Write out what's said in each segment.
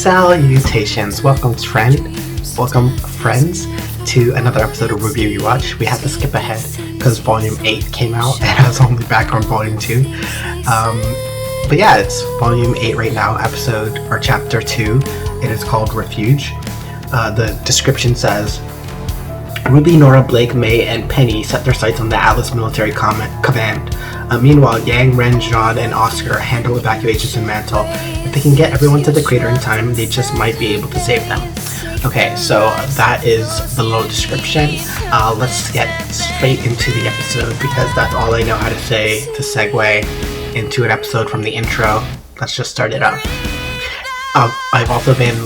Salutations, welcome friends to another episode of RWBY RWCH. We had to skip ahead because Volume 8 came out and I was only back on Volume 2. But yeah, it's Volume 8 right now, Chapter 2. It is called Refuge. The description says, Ruby, Nora, Blake, May, and Penny set their sights on the Atlas military command. Meanwhile, Yang, Ren, Jean, and Oscar handle evacuations in Mantle. If they can get everyone to the crater in time, they just might be able to save them. Okay, so that is the little description. Let's get straight into the episode because that's all I know how to say to segue into an episode from the intro. Let's just start it up. I've also been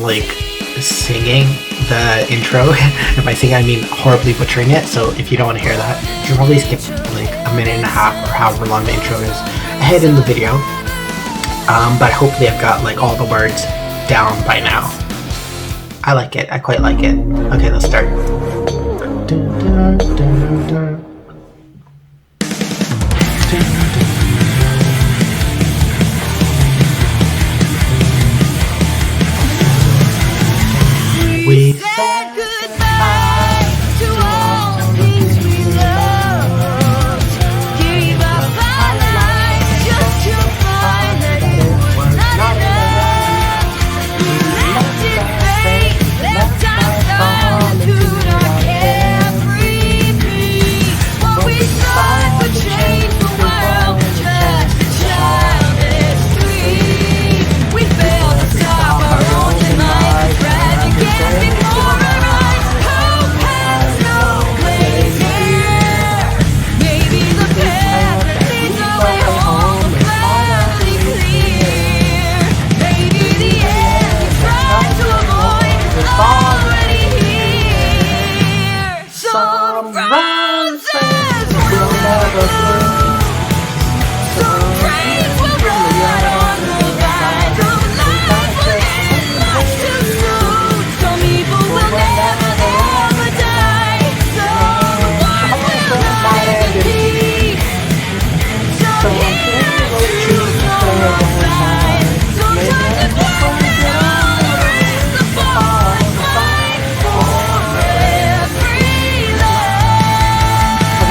singing the intro, and by singing I mean horribly butchering it, so if you don't want to hear that, you can probably skip a minute and a half or however long the intro is ahead in the video. But hopefully I've got all the words down by now. I like it, I quite like it. Okay, let's start. We said goodbye to all these we loved. Gave up our lives just to find that it was not enough. We left it fate, left our solitude, our carefree peace. What we thought would change the world was just a childish dream. We failed to stop our own demise.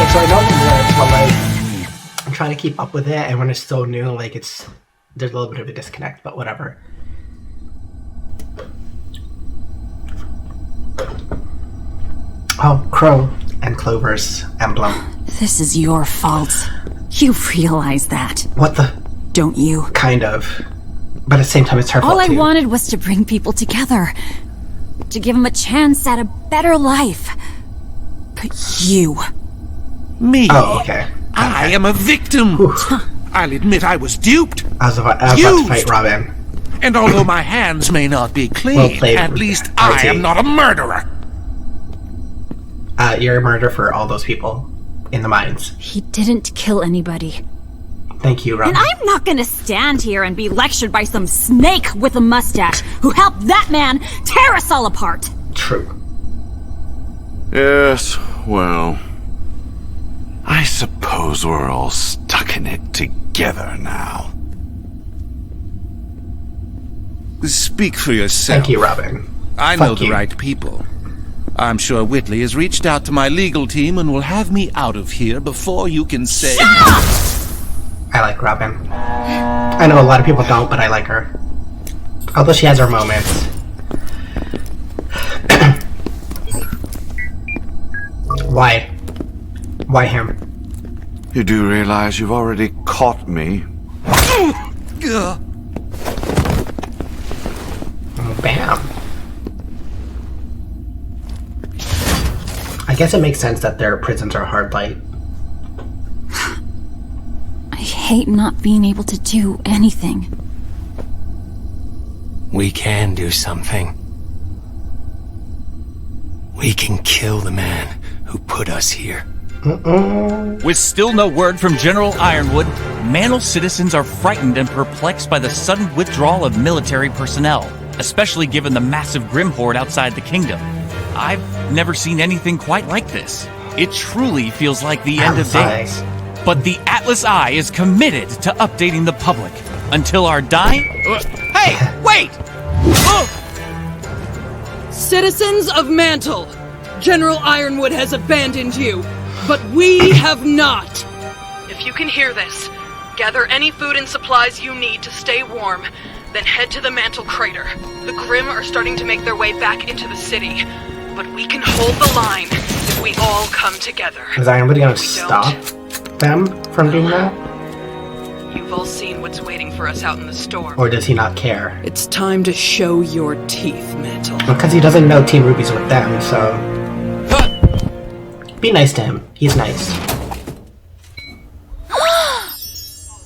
So I know the lyrics, but I'm trying to keep up with it, and when it's so new, there's a little bit of a disconnect, but whatever. Oh, Crow and Clover's emblem. This is your fault. You realize that. What the? Don't you? Kind of. But at the same time, it's her fault All I too. wanted was to bring people together. To give them a chance at a better life. But you... Me? Oh, okay. I am a victim. Whew. I'll admit I was duped. I was about to fight Robin. And although my hands may not be clean, Well played, at least I am not a murderer. You're a murderer for all those people in the mines. He didn't kill anybody. Thank you, Robin. And I'm not gonna stand here and be lectured by some snake with a mustache who helped that man tear us all apart. True. Yes, well... I suppose we're all stuck in it together now. Speak for yourself. Thank you, Robin. I know the right people. I'm sure Whitley has reached out to my legal team and will have me out of here before you can say... Shut up! I like Robin. I know a lot of people don't, but I like her. Although she has her moments. Why? Why him? You do realize you've already caught me? Bam. I guess it makes sense that their prisons are hard light. I hate not being able to do anything. We can do something. We can kill the man who put us here. With still no word from General Ironwood, Mantle citizens are frightened and perplexed by the sudden withdrawal of military personnel, especially given the massive Grim Horde outside the kingdom. I've never seen anything quite like this. It truly feels like the end of days. But the Atlas Eye is committed to updating the public until our dying... Hey, wait! Citizens of Mantle, General Ironwood has abandoned you, but we have not. If you can hear this, gather any food and supplies you need to stay warm, then head to the Mantle Crater. The Grimm are starting to make their way back into the city, but we can hold the line if we all come together. Is Ironwood gonna stop them from doing that? You've all seen what's waiting for us out in the storm. Or does he not care? It's time to show your teeth, Mantle. Because he doesn't know Team RWBY's with them, so... Be nice to him. He's nice.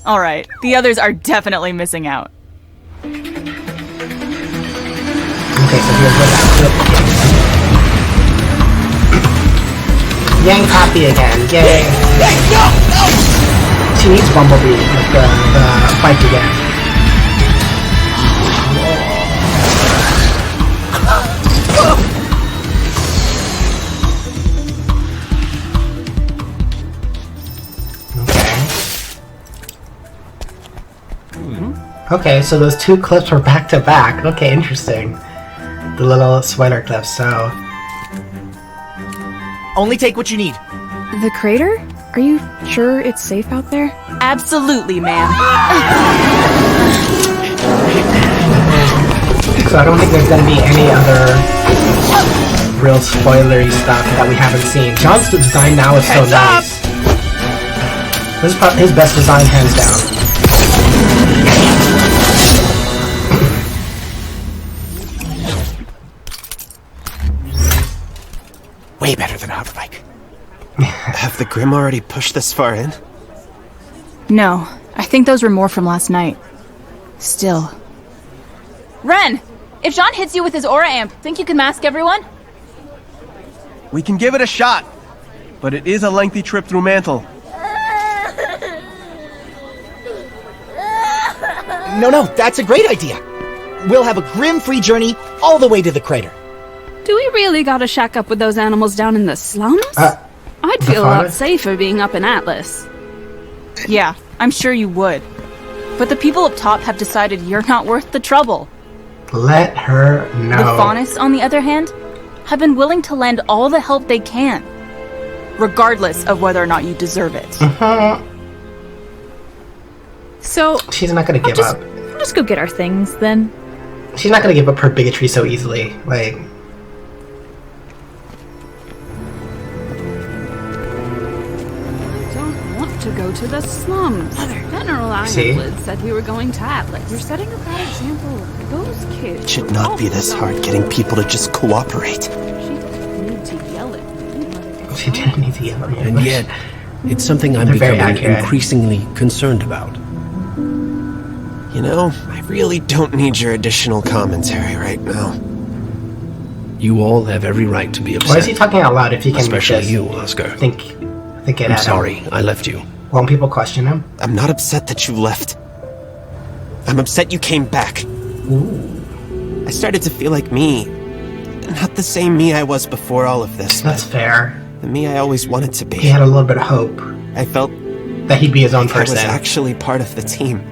Alright, the others are definitely missing out. Okay, so here's what that clip is. Yang's happy again. Yay! No! She needs Bumblebee with the bike again. Okay, so those two clips were back to back. Okay, interesting. The little spoiler clips, so... Only take what you need. The crater? Are you sure it's safe out there? Absolutely, ma'am. So I don't think there's gonna be any other real spoilery stuff that we haven't seen. John's design now is so nice. This is probably his best design, hands down. Way better than a hoverbike. Have the Grimm already pushed this far in? No, I think those were more from last night. Still. Ren! If Jean hits you with his aura amp, think you can mask everyone? We can give it a shot, but it is a lengthy trip through Mantle. No, that's a great idea. We'll have a Grimm-free journey all the way to the crater. Do we really gotta shack up with those animals down in the slums? I'd feel a lot safer being up in Atlas. Yeah, I'm sure you would. But the people up top have decided you're not worth the trouble. Let her know. The Faunus, on the other hand, have been willing to lend all the help they can, regardless of whether or not you deserve it. So... She's not gonna give up. Just go get our things, then. She's not gonna give up her bigotry so easily. Like... To go to the slums. General Ironwood said we were going to Atlas. You're setting a bad example. Those kids. It should not be this hard getting people to just cooperate. She didn't need to yell at me. She didn't need to yell at me. And yet, it's something I'm becoming increasingly concerned about. You know, I really don't need your additional commentary right now. You all have every right to be upset. Why is he talking out loud if he can especially just you, Oscar. think it I'm sorry, I left you. Won't people question him? I'm not upset that you left. I'm upset you came back. Ooh. I started to feel like me. Not the same me I was before all of this. That's fair. The me I always wanted to be. He had a little bit of hope. I felt that he'd be his own person. I was actually part of the team.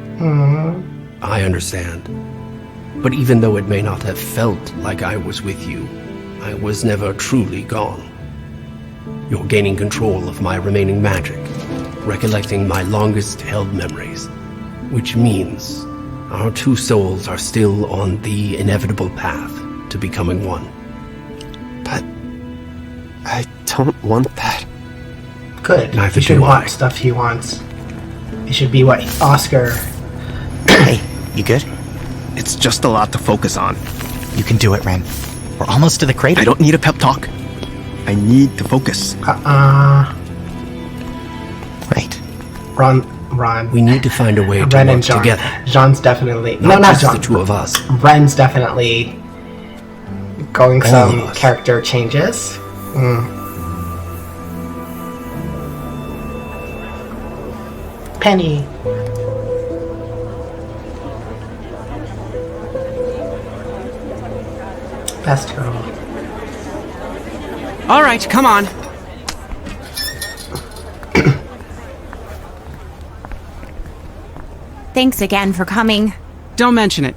I understand. But even though it may not have felt like I was with you, I was never truly gone. You're gaining control of my remaining magic, recollecting my longest-held memories, which means our two souls are still on the inevitable path to becoming one. But I don't want that. Good. Neither he should do want I. stuff he wants. It should be what Oscar... Hey, you good? It's just a lot to focus on. You can do it, Ren. We're almost to the crater. I don't need a pep talk. I need to focus. Right. Ron. We need to find a way to Ren work and John. together. John's definitely... Not not just John. the two of us. Ren's definitely going All some of us. character changes. Penny. Best girl. All right, come on. Thanks again for coming. Don't mention it.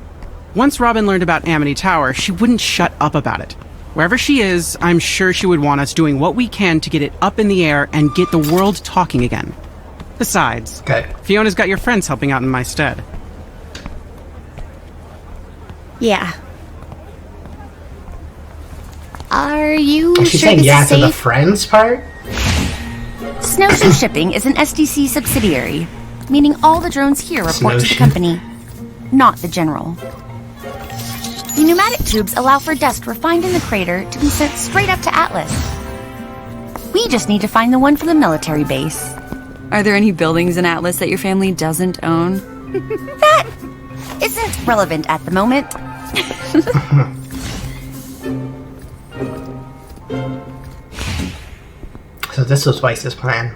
Once Robin learned about Amity Tower, she wouldn't shut up about it. Wherever she is, I'm sure she would want us doing what we can to get it up in the air and get the world talking again. Besides, Fiona's got your friends helping out in my stead. Yeah. Are you Is she sure saying this yeah is to the safe? friends part? Snowshoe Shipping is an SDC subsidiary, meaning all the drones here report to the Snowshoe. company, not the General. The pneumatic tubes allow for dust refined in the crater to be sent straight up to Atlas. We just need to find the one for the military base. Are there any buildings in Atlas that your family doesn't own? That isn't relevant at the moment. So this was Weiss's plan.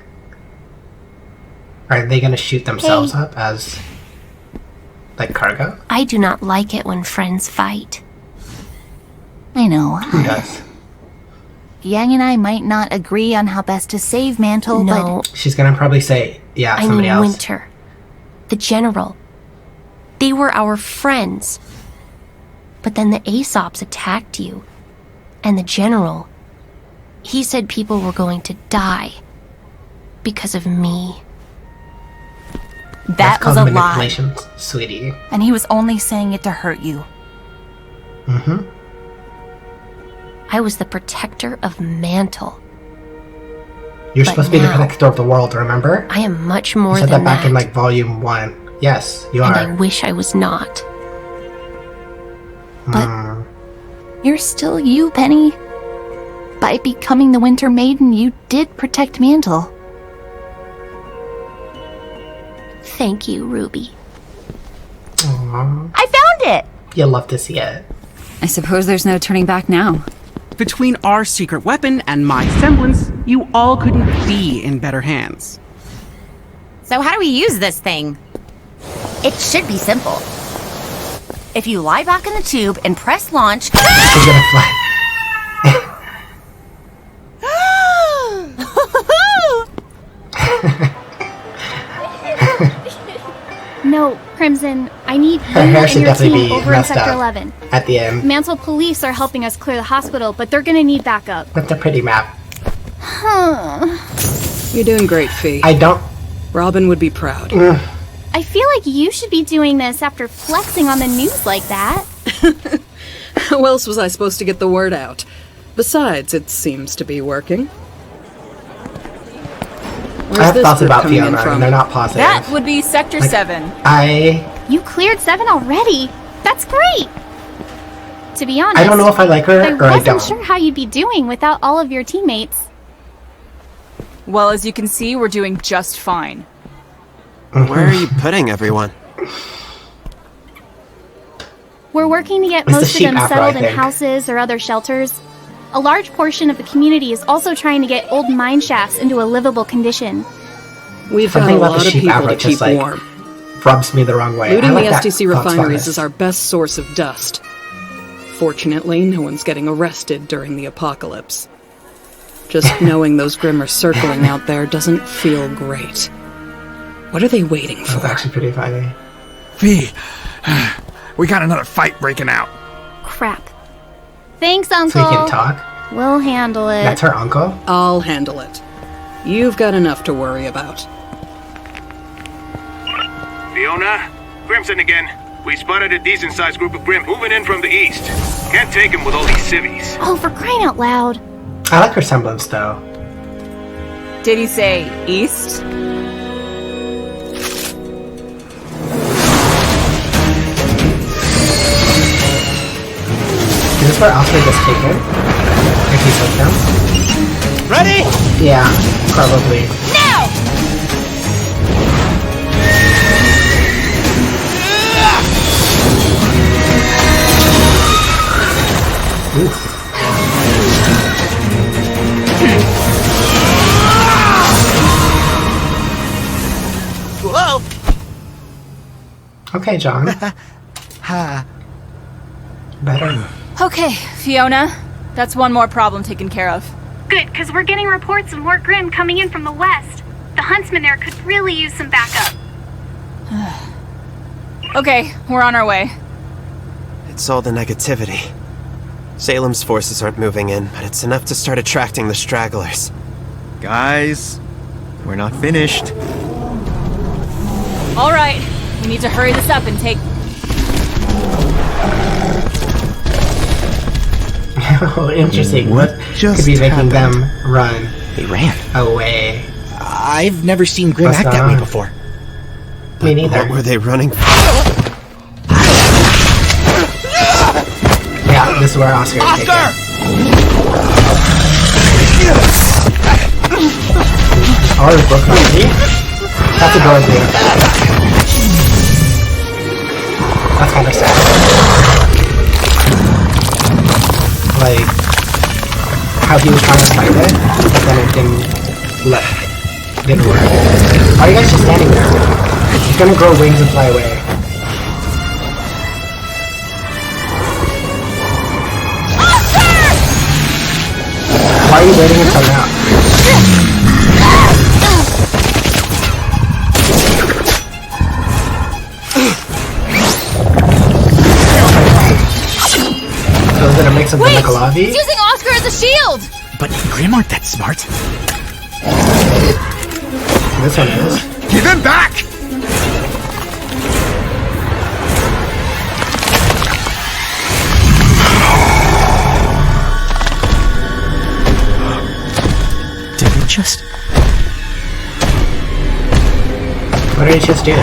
Are they gonna shoot themselves up as, like, cargo? I do not like it when friends fight. I know. Who does? Yang and I might not agree on how best to save Mantle, No. but She's gonna probably say, yeah, I somebody mean else. Winter. The General. They were our friends. But then the Aesops attacked you. And the General, he said people were going to die. Because of me. that That's was called a lie. manipulation, sweetie. And he was only saying it to hurt you. Mm-hmm. I was the protector of Mantle. You're But supposed to be the now- protector of the world, remember? I am much more You said than that back in, like, volume 1. Yes, you And are. I wish I was not. But You're still you, Penny. By becoming the Winter Maiden, you did protect Mantle. Thank you, Ruby. Aww. I found it! You'll love to see it. I suppose there's no turning back now. Between our secret weapon and my semblance, you all couldn't be in better hands. So how do we use this thing? It should be simple. If you lie back in the tube and press launch... She's gonna fly. No, Crimson, I need Her you hair and should your definitely team be over in messed Sector up 11. at the end. Mantle police are helping us clear the hospital, but they're gonna need backup. With the pretty map. You're doing great, Fee. I don't... Robin would be proud. I feel like you should be doing this after flexing on the news like that. How else was I supposed to get the word out? Besides, it seems to be working. I have this thoughts group about coming in Fiona, from? and they're not positive. That would be Sector Like, 7. You cleared 7 already. That's great. To be honest, I don't know if I like her I or I wasn't don't. sure how you'd be doing without all of your teammates. Well, as you can see, we're doing just fine. Where are you putting everyone? We're working to get It's the most of sheep them afro, settled I in think. houses or other shelters. A large portion of the community is also trying to get old mine shafts into a livable condition. We've Something got a about the lot of sheep people afro to just, keep like, warm. rubs me the wrong way. Looting I like the that SDC thought's refineries funness. is our best source of dust. Fortunately, no one's getting arrested during the apocalypse. Just knowing those Grimm are circling out there doesn't feel great. What are they waiting That's for? actually pretty funny. Fee, we got another fight breaking out. Crap. Thanks, So Uncle. you can talk? We'll handle it. That's her uncle? I'll handle it. You've got enough to worry about. Fiona? Crimson again. We spotted a decent-sized group of Grimm moving in from the east. Can't take them with all these civvies. Oh, for crying out loud. I like her semblance, though. Did he say east? Is this where Oscar gets taken? If he's with them? Ready? Yeah, probably. Now! Whoa! Okay, John. Ha. Better. Okay, Fiona. That's one more problem taken care of. Good, because we're getting reports of more Grimm coming in from the west. The huntsman there could really use some backup. Okay, we're on our way. It's all the negativity. Salem's forces aren't moving in, but it's enough to start attracting the stragglers. Guys, we're not finished. All right, we need to hurry this up and take... Oh, interesting. What could be making them run? They ran away. I've never seen Grim act that way before. Me neither. What were they running for? Yeah, this is where Oscar is taken. Oh, it's broken already? That's a door later. That's kind of sad. Like, how he was trying to fight it, but then it didn't work. Why are you guys just standing there? He's gonna grow wings and fly away. Why are you waiting until now? So is it a mix of the Nikolavi? He's using Oscar as a shield! But Grim aren't that smart. This one is. Give him back! Did it just... What did it just do?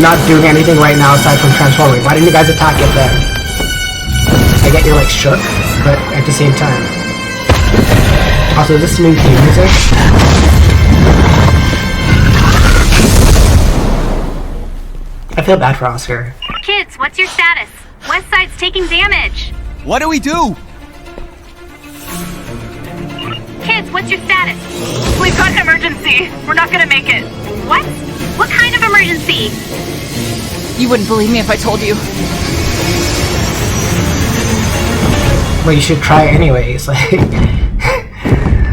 Not doing anything right now aside from transforming. Why didn't you guys attack it then? I get you're like shook, but at the same time. Also, is this new theme music? I feel bad for Oscar. Kids, what's your status? West Side's taking damage. What do we do? Kids, what's your status? We've got an emergency. We're not gonna make it. What? What kind of emergency? You wouldn't believe me if I told you. Well, you should try anyways. Like,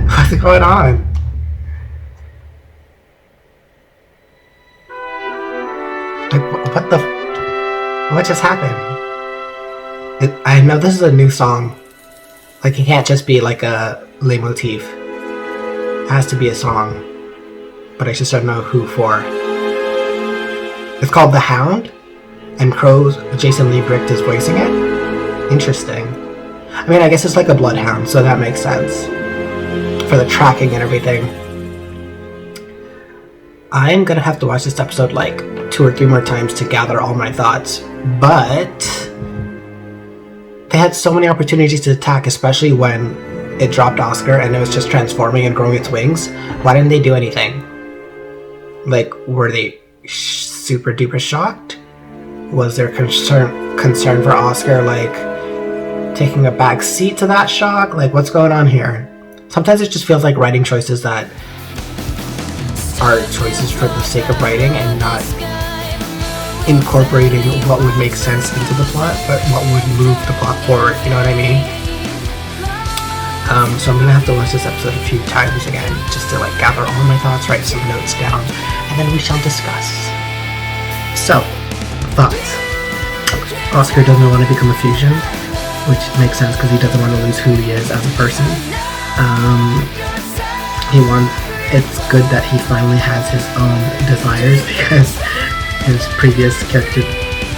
what's going on? Like, what the? What just happened? I know this is a new song. Like, it can't just be like a leitmotif. It has to be a song. But I just don't know who for. It's called The Hound, and Jason Lee Bricht is voicing it. Interesting. I mean, I guess it's like a bloodhound, so that makes sense. For the tracking and everything. I'm gonna have to watch this episode like 2 or 3 more times to gather all my thoughts, but they had so many opportunities to attack, especially when it dropped Oscar and it was just transforming and growing its wings. Why didn't they do anything? Like, were they super duper shocked? Was there concern for Oscar, like, taking a back seat to that shock? Like, what's going on here? Sometimes it just feels like writing choices that are choices for the sake of writing and not incorporating what would make sense into the plot, but what would move the plot forward, you know what I mean? So I'm gonna have to watch this episode a few times again, just to like gather all my thoughts, write some notes down, and then we shall discuss. So, thoughts. Oscar doesn't want to become a fusion, which makes sense because he doesn't want to lose who he is as a person. It's good that he finally has his own desires, because his previous character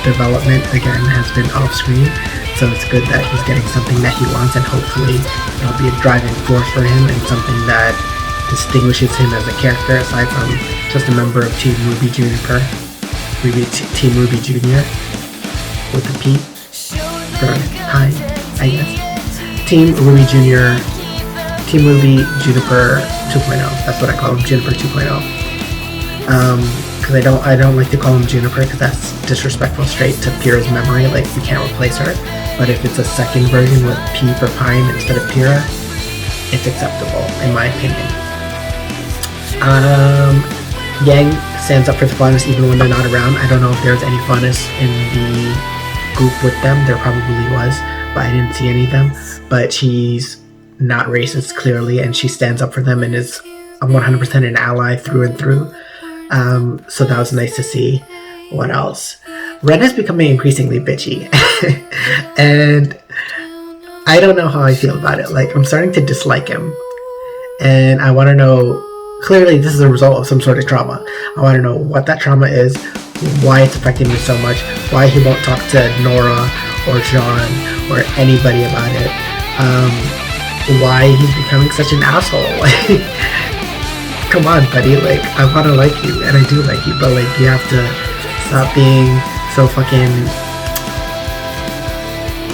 development again has been off screen. So it's good that he's getting something that he wants, and hopefully it'll be a driving force for him and something that distinguishes him as a character aside from just a member of Team RWBY Juniper. Team RWBY Junior with a P for hi, I guess. Team RWBY Junior, Team RWBY Juniper 2.0. That's what I call him, Juniper 2.0. Because I don't like to call him Juniper because that's disrespectful straight to Pyrrha's memory. Like, we can't replace her. But if it's a second version with P for Pine instead of Pyrrha, it's acceptable in my opinion. Yang stands up for the Faunus even when they're not around. I don't know if there's any Faunus in the group with them. There probably was, but I didn't see any of them. But she's not racist, clearly, and she stands up for them and is 100% an ally through and through. So that was nice to see. What else? Ren is becoming increasingly bitchy. And I don't know how I feel about it. Like, I'm starting to dislike him. And I want to know, clearly this is a result of some sort of trauma. I want to know what that trauma is, why it's affecting me so much, why he won't talk to Nora or John or anybody about it, why he's becoming such an asshole. Come on, buddy, like, I want to like you, and I do like you, but, like, you have to stop being so fucking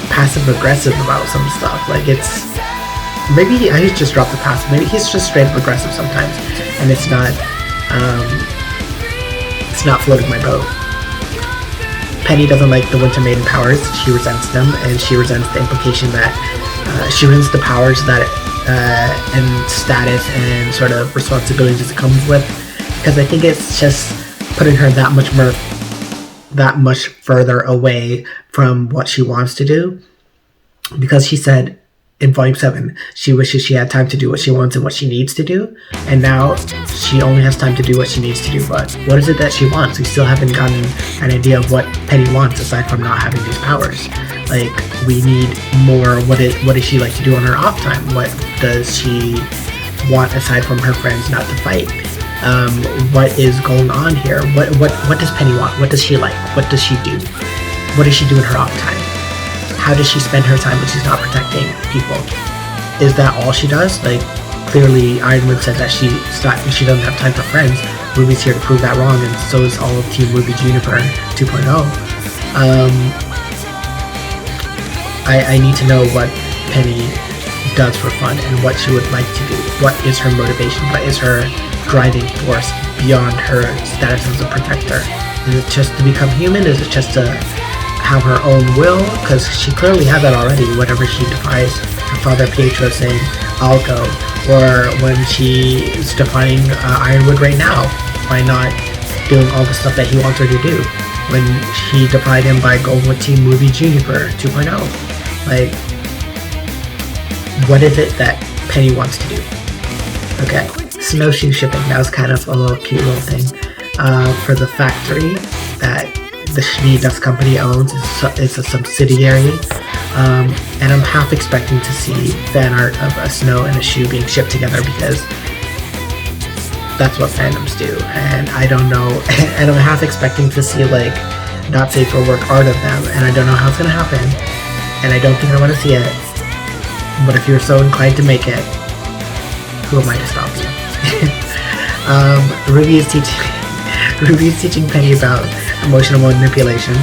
passive-aggressive about some stuff. Like, it's, maybe I just dropped the passive, maybe he's just straight up aggressive sometimes, and it's not floating my boat. Penny doesn't like the Winter Maiden powers, she resents them, and she resents the implication that, she resents the powers that and status and sort of responsibilities it comes with, because I think it's just putting her that much further away from what she wants to do, because she said in Volume 7 she wishes she had time to do what she wants and what she needs to do, and now she only has time to do what she needs to do. But what is it that she wants? We still haven't gotten an idea of what Penny wants aside from not having these powers. Like, we need more. What does she like to do on her off time? What does she want aside from her friends not to fight? What is going on here? What does Penny want? What does she like? What does she do? What does she do in her off time? How does she spend her time when she's not protecting people? Is that all she does? Like, clearly Ironwood said that she doesn't have time for friends. RWBY's here to prove that wrong, and so is all of Team RWBY Juniper 2.0. I need to know what Penny does for fun and what she would like to do. What is her motivation? What is her driving force beyond her status as a protector? Is it just to become human? Is it just to have her own will? Because she clearly has that already whenever she defies her father Pietro saying, I'll go. Or when she is defying Ironwood right now by not doing all the stuff that he wants her to do. When she defied him by going with Team RWBY Juniper 2.0. Like, what is it that Penny wants to do? Okay, snowshoe shipping, that was kind of a little cute little thing. For the factory that the Schnee Dust Company owns, is a subsidiary, and I'm half expecting to see fan art of a snow and a shoe being shipped together, because that's what fandoms do, and I don't know, and I'm half expecting to see, like, not safe for work art of them, and I don't know how it's gonna happen, and I don't think I want to see it, but if you're so inclined to make it, who am I to stop you? RWBY is teaching Penny about emotional manipulation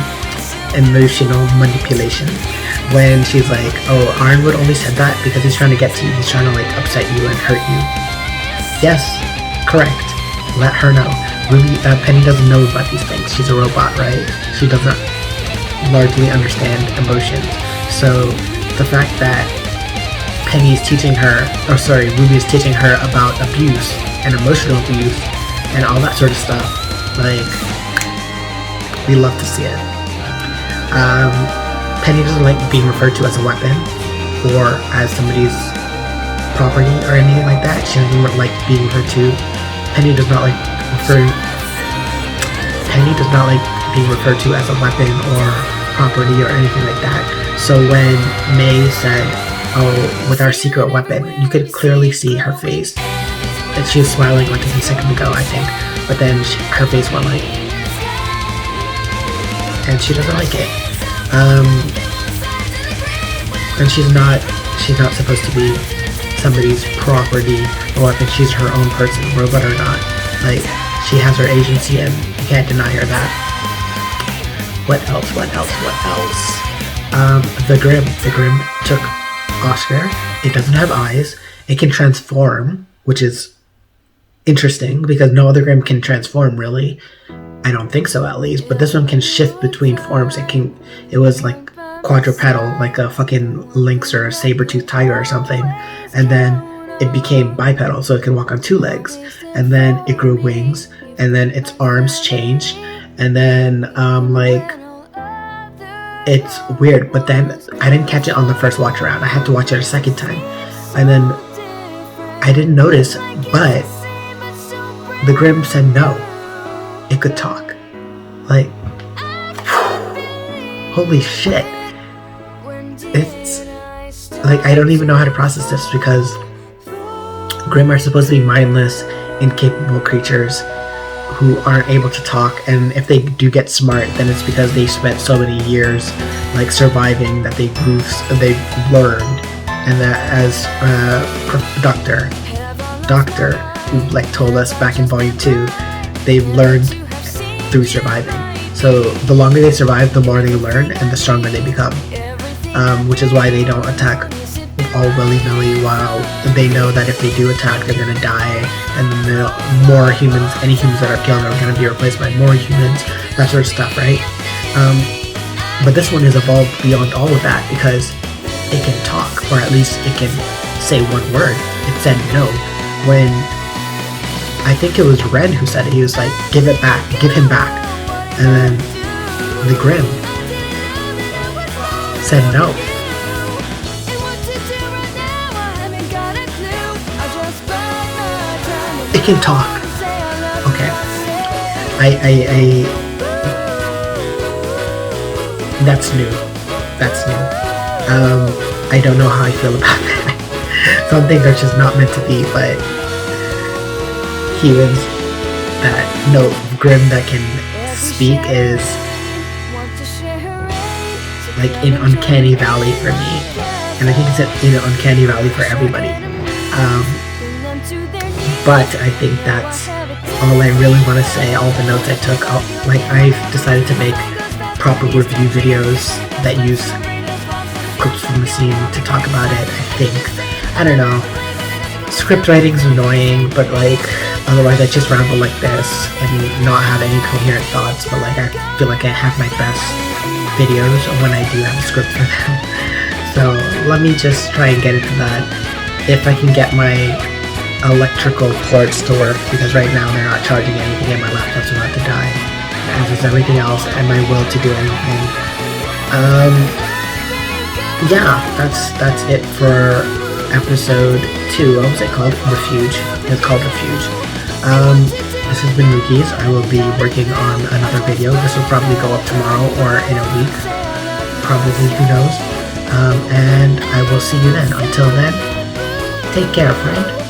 when she's like, oh, Ironwood only said that because he's trying to get to you, he's trying to, like, upset you and hurt you. Yes, correct, let her know. Penny doesn't know about these things, she's a robot, right? She doesn't largely understand emotions, so the fact that RWBY is teaching her about abuse and emotional abuse and all that sort of stuff, like, we love to see it. Penny doesn't like being referred to as a weapon or as somebody's property or anything like that. She doesn't like being referred to. Penny does not like being referred to as a weapon or property or anything like that. So when May said, oh, with our secret weapon, you could clearly see her face. And she was smiling like a second ago, I think. But then her face went like, and she doesn't like it. And she's not supposed to be somebody's property or weapon. She's her own person, robot or not. Like, she has her agency and you can't deny her that. What else? The Grim took Oscar. It doesn't have eyes. It can transform, which is interesting because no other Grim can transform, really. I don't think so, at least. But this one can shift between forms. It was like quadrupedal, like a fucking lynx or a saber-toothed tiger or something. And then it became bipedal, so it can walk on 2 legs, and then it grew wings, and then its arms changed, and then like, it's weird. But then I didn't catch it on the first watch around. I had to watch it a second time, and then I didn't notice, but the Grimm said no, it could talk. Like, holy shit. It's like, I don't even know how to process this, because Grimm are supposed to be mindless, incapable creatures who aren't able to talk, and if they do get smart, then it's because they spent so many years like surviving that they've learned, and that as Doctor who like told us back in Volume 2, they've learned through surviving. So the longer they survive, the more they learn, and the stronger they become. Which is why they don't attack all willy-nilly, while they know that if they do attack, they're gonna die, and then more humans, any humans that are killed are gonna be replaced by more humans, that sort of stuff, right? But this one is evolved beyond all of that, because it can talk, or at least it can say one word. It said no. When I think it was Ren who said it, he was like, give it back, give him back. And then the Grimm said no. It can talk. Okay. That's new. That's new. I don't know how I feel about that. Some things are just not meant to be, but humans that no Grimm that can speak is like in Uncanny Valley for me, and I think it's in an Uncanny Valley for everybody. But I think that's all I really want to say. All the notes I took, I've decided to make proper review videos that use clips from the scene to talk about it. I don't know. Script writing's annoying, but like otherwise I just ramble like this and not have any coherent thoughts. But like I feel like I have my best videos when I do have a script for them. So let me just try and get into that. If I can get my electrical ports to work, because right now they're not charging anything and my laptop's about to die, as is everything else, and my will to do anything. Yeah, that's it for episode 2. What was it called? Refuge. It's called Refuge. This has been Rookies. I will be working on another video. This will probably go up tomorrow or in a week. Probably, who knows. And I will see you then. Until then, take care, friend.